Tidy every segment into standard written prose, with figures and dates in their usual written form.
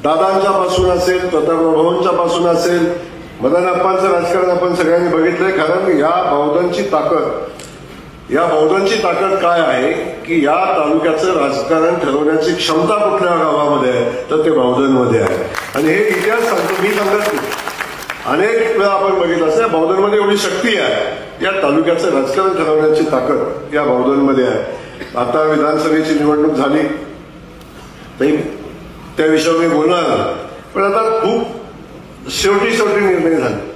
दादांच्या पासून असेल, प्रतापरावांच्या पासून असेल, मदन अप्पांचं राजकारण आपण सगळ्यांनी बघितलंय. कारण या बौद्धांची ताकद काय आहे की या तालुक्याचं राजकारण ठरवण्याची क्षमता कुठल्या गावामध्ये आहे तर ते बौद्धांमध्ये आहे. आणि हे इतिहास सांगतो, मी सांगत नाही, अनेक वेळा आपण बघितलं असं बौद्धांमध्ये एवढी शक्ती आहे. या तालुक्याचं राजकारण ठरवण्याची ताकद या बौद्धांमध्ये आहे. आता विधानसभेची निवडणूक झाली त्या विषयावर मी बोलणार, पण आता खूप शेवटी निर्णय झाले.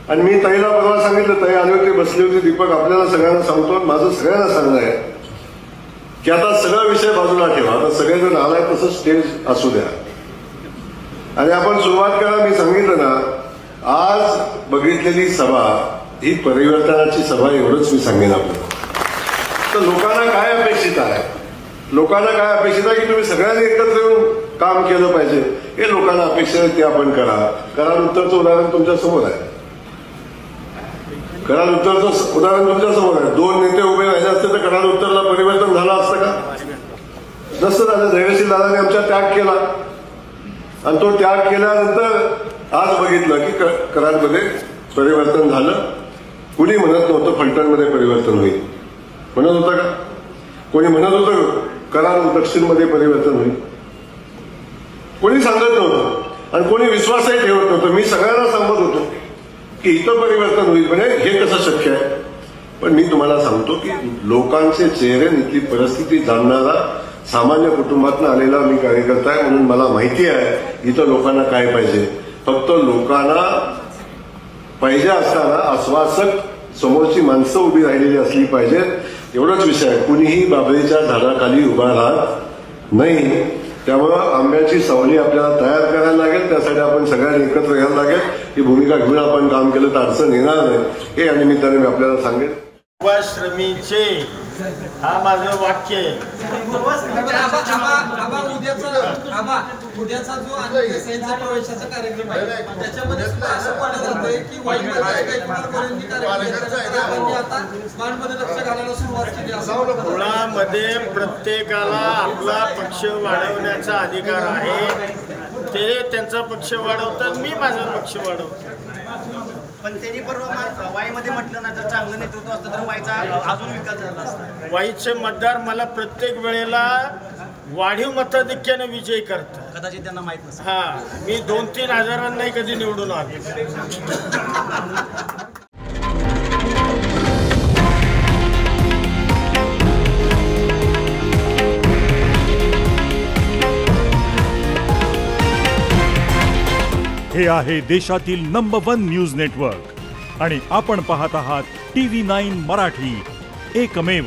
आणि मी ताईला परवा सांगितलं, ताई आली होती, बसली होती, दीपक आपल्याला सगळ्यांना सांगतो, माझं सगळ्यांना सांगणं आहे की आता सगळा विषय बाजूला ठेवा. आता सगळेजण आलाय तसं स्टेज असू द्या आणि आपण सुरुवात करा. मी सांगितलं ना, आज बघितलेली सभा ही परिवर्तनाची सभा, एवढंच मी सांगेन आपल्याला. तर लोकांना काय अपेक्षित आहे, लोकांना काय अपेक्षित आहे की तुम्ही सगळ्यांनी एकत्र येऊन काम केलं पाहिजे. हे लोकांना अपेक्षित आहे, ते आपण करा. कराड उत्तरचं उदाहरण तुमच्या समोर आहे. कराड उत्तरचं उदाहरण तुमच्या समोर आहे. 2 नेते उभे राहिले असते तर कराड उत्तरला परिवर्तन झालं असतं का? नसतं झालं. धैर्यशील दादाने आमचा त्याग केला आणि तो त्याग केल्यानंतर आज बघितलं की कराडमध्ये परिवर्तन झालं. कुणी म्हणत नव्हतं फलटणमध्ये परिवर्तन होईल, म्हणत होतं का? कोणी म्हणत होतं कराड दक्षिणमध्ये परिवर्तन होईल? कोणी सांगत नव्हतं आणि कोणी विश्वासही ठेवत नव्हतं. मी सगळ्यांना सांगत होतो की इथं परिवर्तन होईल, म्हणजे हे कसं शक्य आहे. पण मी तुम्हाला सांगतो की लोकांचे चेहरे, इथली परिस्थिती जाणणारा सामान्य कुटुंबातून आलेला मी कार्यकर्ता आहे, म्हणून मला माहिती आहे इथं लोकांना काय पाहिजे. फक्त लोकांना पाहिजे असताना आश्वासक समोरची माणसं उभी राहिलेली असली पाहिजेत, एवढाच विषय आहे. कुणीही बाबळीच्या झाडाखाली उभा राहत नाही. त्यामुळं आंब्याची सावली आपल्याला तयार करायला लागेल. त्यासाठी आपण सगळ्यांनी एकत्र यायला लागेल. ही भूमिका घेऊन आपण काम केलं तर अडचण येणार नाही, हे या निमित्ताने मी आपल्याला सांगेन. श्रमीचे हा माझं वाक्य आहे. उद्याचा जो प्रवेशाचा कार्यक्रम आहे त्याच्यामध्ये असं पाहिलं जातंय की लक्ष घालायला सुरुवात केली. मुळामध्ये प्रत्येकाला आपला पक्ष वाढवण्याचा अधिकार आहे. ते त्यांचा पक्ष वाढवतात, मी माझा पक्ष वाढवतो. पण त्यांनी परवा वाईमध्ये म्हटलं ना, जर चांगलं नेतृत्व असतं तर वाईचा अजून विकास झाला असता. वाईचे मतदार मला प्रत्येक वेळेला वाढीव मताधिक्याने विजय करतात. कदाचित त्यांना माहित नसतं. हा, मी 2-3 हजारांनाही कधी निवडून आलो. हे आहे देशातील नंबर 1 न्यूज नेटवर्क आणि आपण पाहत आहात TV9 मराठी, एकमेव.